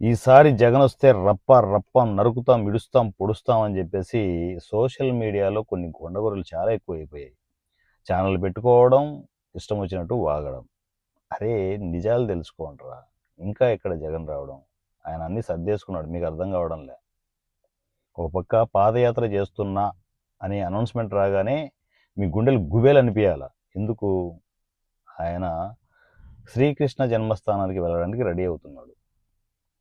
ఈసారి జగన్ వస్తే రప్ప రప్ప నరుకుతాం, ఇడుస్తాం, పొడుస్తాం అని చెప్పేసి సోషల్ మీడియాలో కొన్ని గొండగొరలు చాలా ఎక్కువైపోయాయి. ఛానల్ పెట్టుకోవడం, ఇష్టం వచ్చినట్టు వాగడం. అరే నిజాలు తెలుసుకోండిరా. ఇంకా ఎక్కడ జగన్ రావడం? ఆయన అన్ని సర్దేసుకున్నాడు, మీకు అర్థం కావడంలే. ఒక పక్క పాదయాత్ర చేస్తున్నా అనే అనౌన్స్మెంట్ రాగానే మీ గుండెలు గుబేలు అనిపించాల. ఎందుకు? ఆయన శ్రీకృష్ణ జన్మస్థానానికి వెళ్ళడానికి రెడీ అవుతున్నాడు.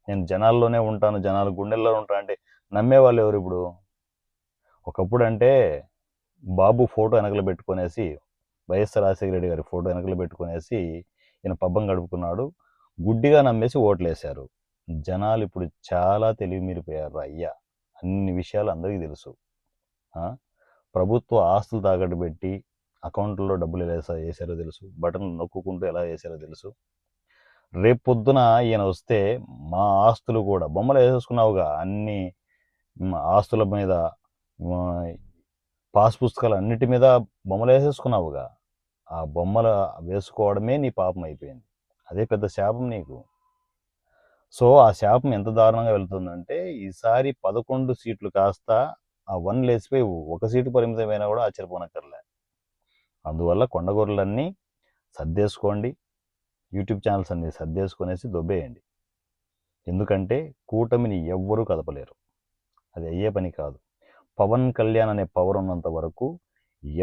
నేను జనాల్లోనే ఉంటాను, జనాల గుండెల్లో ఉంటాను అంటే నమ్మేవాళ్ళు ఎవరు ఇప్పుడు? ఒకప్పుడు అంటే బాబు ఫోటో వెనకలు పెట్టుకునేసి, వైఎస్ఆర్ రాజశేఖర రెడ్డి గారి ఫోటో వెనకలు పెట్టుకునేసి ఈయన పబ్బం గడుపుకున్నాడు, గుడ్డిగా నమ్మేసి ఓట్లేశారు. జనాలు ఇప్పుడు చాలా తెలివి మీరిపోయారు అయ్యా. అన్ని విషయాలు అందరికీ తెలుసు. ప్రభుత్వ ఆస్తులు తాకట్టు పెట్టి అకౌంట్లో డబ్బులు ఎలా వేసారో తెలుసు, బటన్లు నొక్కుంటూ ఎలా వేసారో తెలుసు. రేపు పొద్దున ఈయన వస్తే మా ఆస్తులు కూడా బొమ్మలు వేసేసుకున్నావుగా, అన్ని ఆస్తుల మీద, పాస్ పుస్తకాలు అన్నిటి మీద బొమ్మలు వేసేసుకున్నావుగా. ఆ బొమ్మలు వేసుకోవడమే నీ పాపం అయిపోయింది. అదే పెద్ద శాపం నీకు. సో ఆ శాపం ఎంత దారుణంగా వెళ్తుందంటే ఈసారి 11 సీట్లు కాస్త ఆ 1 లేసిపోయి 1 సీటు పరిమితమైనా కూడా ఆశ్చర్యపోనక్కర్లే. అందువల్ల కొండగొర్రెలన్నీ సర్దేసుకోండి, యూట్యూబ్ ఛానల్స్ అన్ని సర్దేసుకునేసి దొబ్బేయండి. ఎందుకంటే కూటమిని ఎవ్వరూ కదపలేరు, అది అయ్యే పని కాదు. పవన్ కళ్యాణ్ అనే పవర్ ఉన్నంత వరకు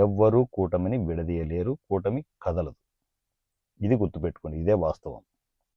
ఎవ్వరూ కూటమిని విడదీయలేరు, కూటమి కదలదు. ఇది గుర్తుపెట్టుకోండి, ఇదే వాస్తవం.